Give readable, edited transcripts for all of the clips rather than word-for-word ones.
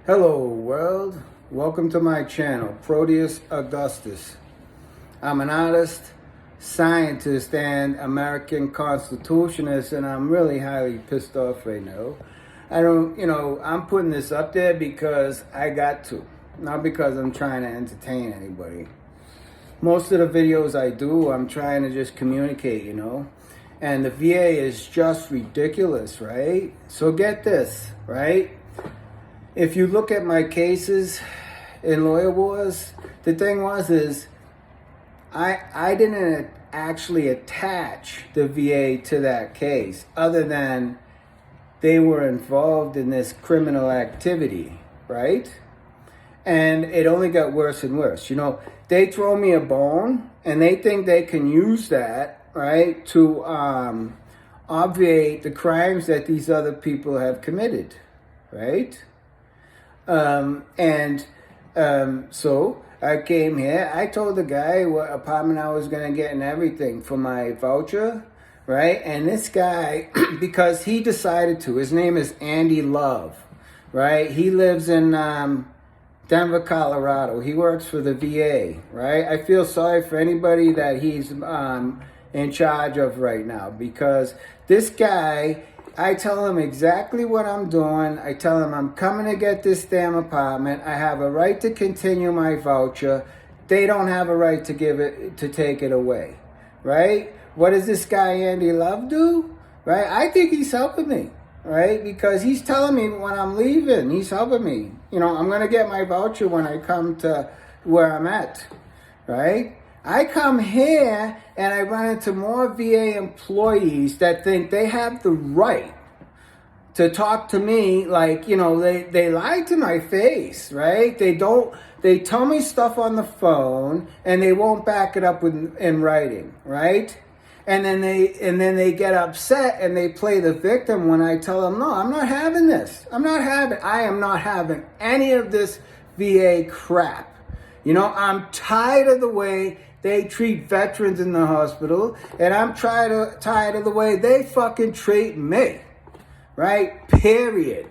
Hello world, welcome to my channel, Proteus Augustus. I'm an artist, scientist, and American constitutionalist, and I'm really highly pissed off right now. I'm putting this up there because I got to, not because I'm trying to entertain anybody. Most of the videos I do, I'm trying to just communicate, and the VA is just ridiculous, right? So get this, right? If you look at my cases in lawyer wars, the thing is I didn't actually attach the VA to that case, other than they were involved in this criminal activity, right? And it only got worse and worse. They throw me a bone, and they think they can use that, right, to obviate the crimes that these other people have committed, right? So I came here. I told the guy what apartment I was going to get and everything for my voucher, right? And this guy, because he decided to, his name is Andy Love, right? He lives in Denver, Colorado. He works for the VA, right? I feel sorry for anybody that he's in charge of right now, because this guy, I tell him exactly what I'm doing. I tell him I'm coming to get this damn apartment. I have a right to continue my voucher. They don't have a right to take it away, right? What does this guy Andy Love do, right? I think he's helping me, right? Because he's telling me when I'm leaving, he's helping me. I'm going to get my voucher when I come to where I'm at, right? I come here and I run into more VA employees that think they have the right to talk to me like, they lie to my face, right? They tell me stuff on the phone and they won't back it up in writing, right? And then they get upset and they play the victim when I tell them, no, I'm not having this. I am not having any of this VA crap. I'm tired of the way they treat veterans in the hospital, and I'm tired of the way they fucking treat me, right? Period,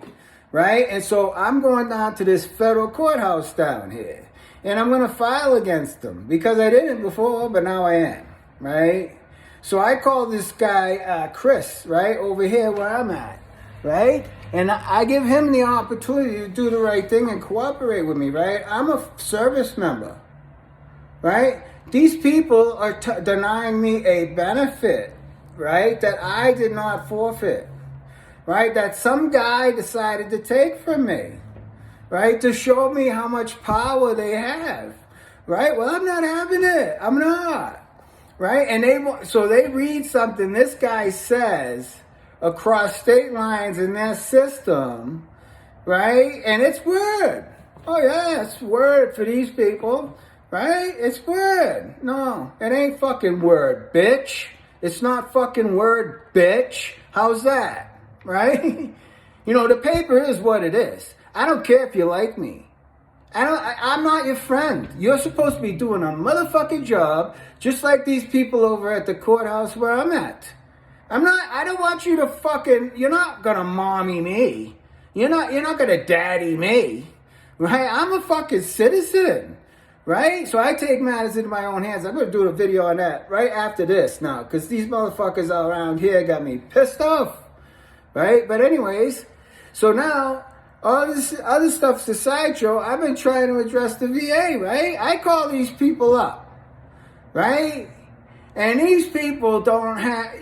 right? And so I'm going down to this federal courthouse down here, and I'm going to file against them, because I didn't before, but now I am, right? So I call this guy Chris, right, over here where I'm at, right? And I give him the opportunity to do the right thing and cooperate with me, right? I'm a service member, right? These people are denying me a benefit, right, that I did not forfeit, right, that some guy decided to take from me, right, to show me how much power they have, right? Well, I'm not having it. I'm not, right? And they read something this guy says across state lines in their system, right? And it's word. Oh, yeah, it's word for these people. Right? It's word. No, it ain't fucking word, bitch. It's not fucking word, bitch. How's that? Right? The paper is what it is. I don't care if you like me. I'm not your friend. You're supposed to be doing a motherfucking job, just like these people over at the courthouse where I'm at. I don't want you to you're not gonna mommy me. You're not gonna daddy me. Right? I'm a fucking citizen. Right? So I take matters into my own hands. I'm going to do a video on that right after this now, because these motherfuckers around here got me pissed off. Right? But anyways, so now all this other stuff's a sideshow. I've been trying to address the VA, right? I call these people up, right? And these people don't have,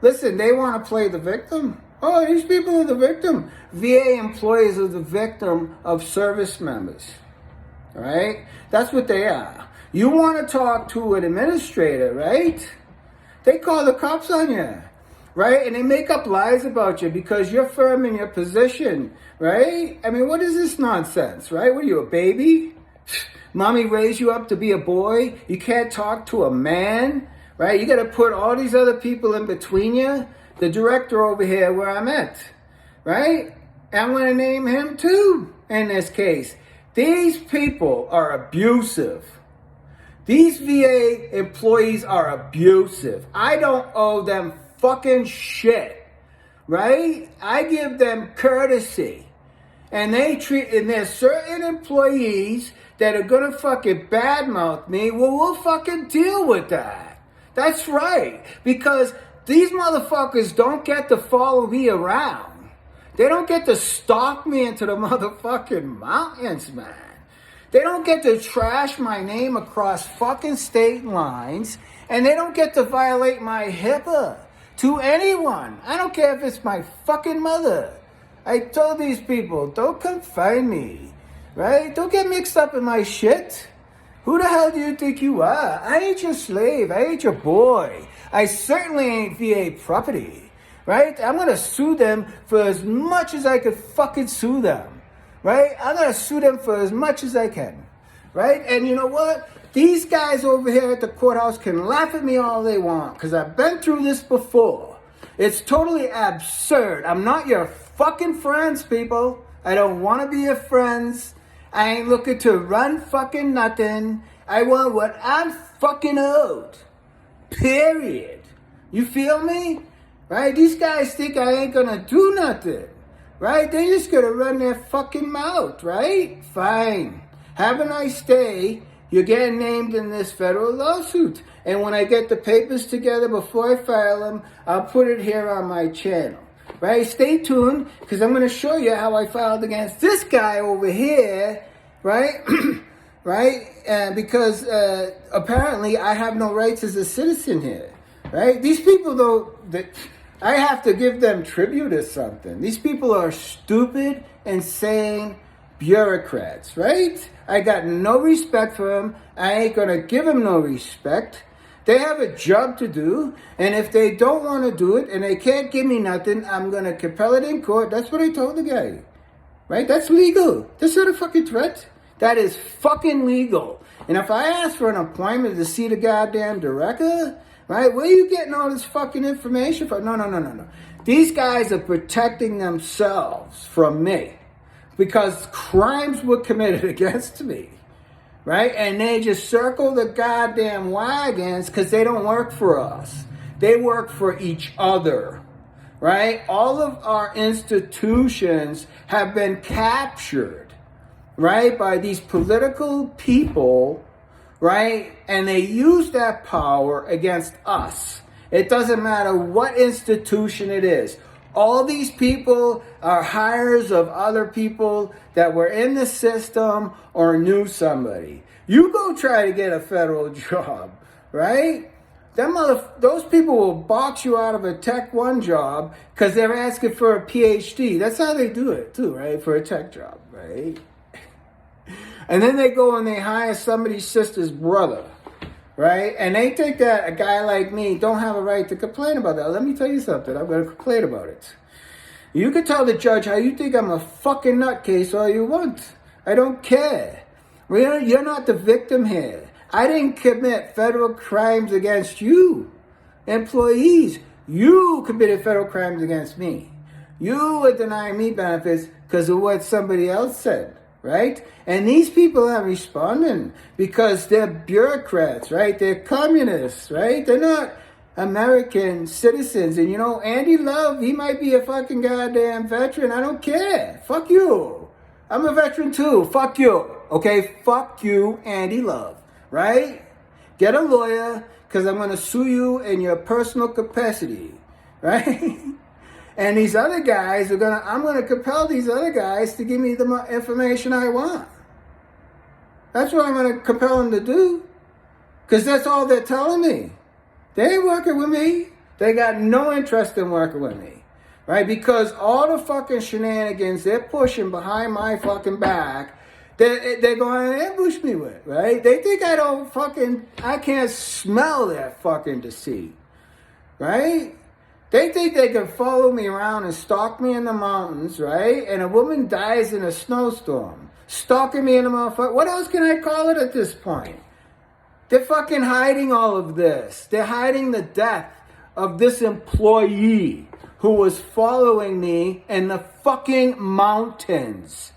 listen, they want to play the victim. Oh, these people are the victim. VA employees are the victim of service members. Right? That's what they are. You want to talk to an administrator, right? They call the cops on you, right? And they make up lies about you because you're firm in your position, right? I mean, what is this nonsense, right? What are you, a baby? Mommy raised you up to be a boy. You can't talk to a man, right? You got to put all these other people in between you. The director over here where I'm at, right? I'm going to name him too in this case. These people are abusive. These VA employees are abusive. I don't owe them fucking shit, right? I give them courtesy. And there's certain employees that are gonna fucking badmouth me. Well, we'll fucking deal with that. That's right. Because these motherfuckers don't get to follow me around. They don't get to stalk me into the motherfucking mountains, man. They don't get to trash my name across fucking state lines. And they don't get to violate my HIPAA to anyone. I don't care if it's my fucking mother. I told these people, don't come find me, right? Don't get mixed up in my shit. Who the hell do you think you are? I ain't your slave. I ain't your boy. I certainly ain't VA property, right? I'm going to sue them for as much as I could fucking sue them, right? I'm going to sue them for as much as I can, right? And you know what? These guys over here at the courthouse can laugh at me all they want because I've been through this before. It's totally absurd. I'm not your fucking friends, people. I don't want to be your friends. I ain't looking to run fucking nothing. I want what I'm fucking owed. Period. You feel me? Right? These guys think I ain't gonna do nothing. Right? They just gonna run their fucking mouth, right? Fine. Have a nice day. You're getting named in this federal lawsuit. And when I get the papers together before I file them, I'll put it here on my channel. Right? Stay tuned, because I'm going to show you how I filed against this guy over here. Right? Right? Because apparently I have no rights as a citizen here. Right? These people, though, I have to give them tribute or something. These people are stupid, insane bureaucrats, right? I got no respect for them. I ain't gonna give them no respect. They have a job to do, and if they don't want to do it and they can't give me nothing, I'm gonna compel it in court. That's what I told the guy, right? That's legal. That's not a fucking threat. That is fucking legal. And if I ask for an appointment to see the goddamn director, right, where are you getting all this fucking information from? No. These guys are protecting themselves from me, because crimes were committed against me, right? And they just circle the goddamn wagons because they don't work for us. They work for each other, right? All of our institutions have been captured, right, by these political people, right? And they use that power against us. It doesn't matter what institution it is. All these people are hires of other people that were in the system or knew somebody. You go try to get a federal job, right? Those people will box you out of a Tech 1 job because they're asking for a PhD. That's how they do it too, right? For a tech job, right? And then they go and they hire somebody's sister's brother, right? And they think that a guy like me don't have a right to complain about that. Let me tell you something. I'm going to complain about it. You can tell the judge how you think I'm a fucking nutcase all you want. I don't care. You're not the victim here. I didn't commit federal crimes against you, employees. You committed federal crimes against me. You were denying me benefits because of what somebody else said, right? And these people are responding because they're bureaucrats, right? They're communists, right? They're not American citizens. And you know, Andy Love, he might be a fucking goddamn veteran. I don't care. Fuck you. I'm a veteran too. Fuck you. Okay? Fuck you, Andy Love. Right? Get a lawyer, because I'm going to sue you in your personal capacity. Right? And these other guys I'm going to compel these other guys to give me the information I want. That's what I'm going to compel them to do. Because that's all they're telling me. They ain't working with me. They got no interest in working with me. Right? Because all the fucking shenanigans they're pushing behind my fucking back, they're going to ambush me with, right? They think I can't smell their fucking deceit, right? They think they can follow me around and stalk me in the mountains, right? And a woman dies in a snowstorm, stalking me in the motherfucker. What else can I call it at this point? They're fucking hiding all of this. They're hiding the death of this employee who was following me in the fucking mountains,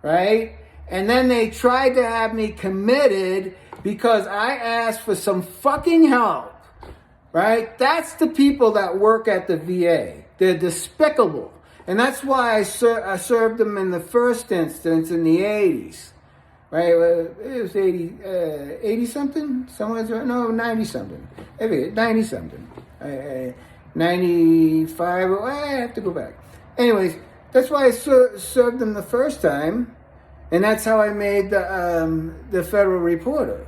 right? And then they tried to have me committed because I asked for some fucking help, right? That's the people that work at the VA. They're despicable. And that's why I served them in the first instance in the 80s. Right? It was 80 something? Somewhere, no, 90 something. 90 something. 95, I have to go back. Anyways, that's why I served them the first time. And that's how I made the Federal Reporter.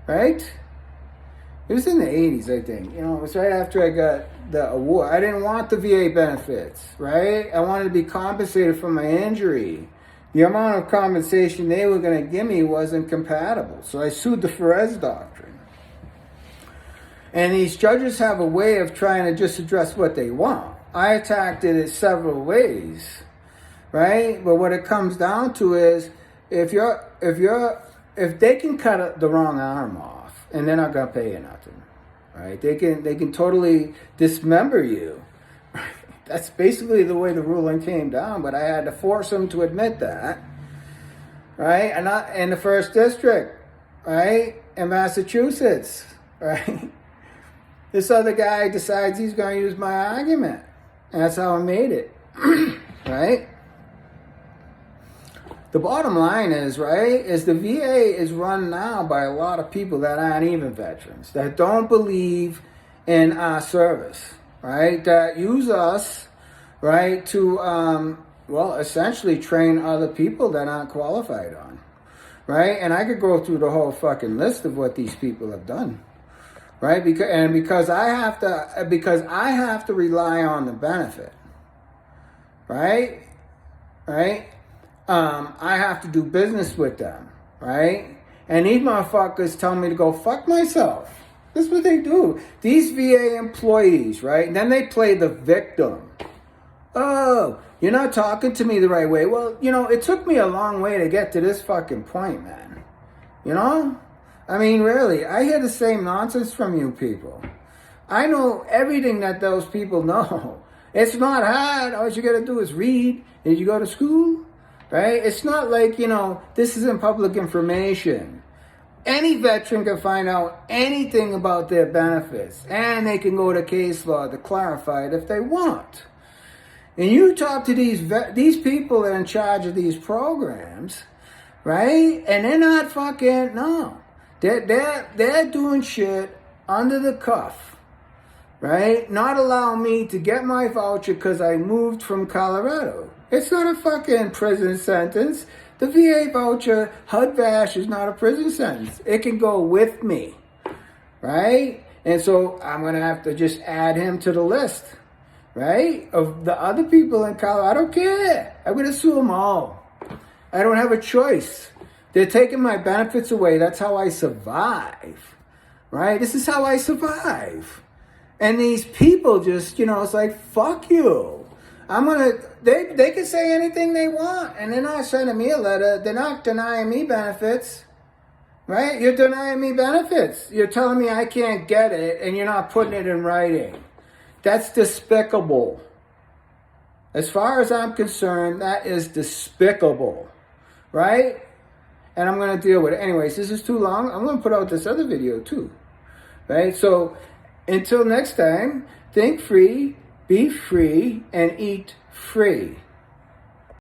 Right? It was in the 80s, I think. You know, it was right after I got the award. I didn't want the VA benefits, right? I wanted to be compensated for my injury. The amount of compensation they were going to give me wasn't compatible. So I sued the Perez doctrine. And these judges have a way of trying to just address what they want. I attacked it in several ways, right? But what it comes down to is if they can cut the wrong arm off, and they're not gonna pay you nothing, right? They can totally dismember you. That's basically the way the ruling came down. But I had to force them to admit that, right? And not in the first district, right, in Massachusetts, right? This other guy decides he's gonna use my argument, and that's how I made it, right? The bottom line is, right, is the VA is run now by a lot of people that aren't even veterans, that don't believe in our service, right, that use us, right, to, essentially train other people that aren't qualified on, right? And I could go through the whole fucking list of what these people have done, right? Because I have to rely on the benefit, right? Right? I have to do business with them, right? And these motherfuckers tell me to go fuck myself. That's what they do. These VA employees, right? And then they play the victim. Oh, you're not talking to me the right way. Well, you know, it took me a long way to get to this fucking point, man. You know? I mean, really, I hear the same nonsense from you people. I know everything that those people know. It's not hard. All you gotta do is read. Did you go to school? Right? It's not like, you know, this isn't public information. Any veteran can find out anything about their benefits, and they can go to case law to clarify it if they want. And you talk to these people that are in charge of these programs, right? And they're not fucking, no. They're doing shit under the cuff, right? Not allow me to get my voucher because I moved from Colorado. It's not a fucking prison sentence. The VA voucher, HUD VASH, is not a prison sentence. It can go with me, right? And so I'm going to have to just add him to the list, right? Of the other people in Colorado. I don't care. I'm going to sue them all. I don't have a choice. They're taking my benefits away. That's how I survive, right? This is how I survive. And these people just, you know, it's like, fuck you. They can say anything they want, and they're not sending me a letter. They're not denying me benefits, right? You're denying me benefits. You're telling me I can't get it, and you're not putting it in writing. That's despicable. As far as I'm concerned, that is despicable, right? And I'm going to deal with it. Anyways, this is too long. I'm going to put out this other video too, right? So until next time, think free, be free, and eat free.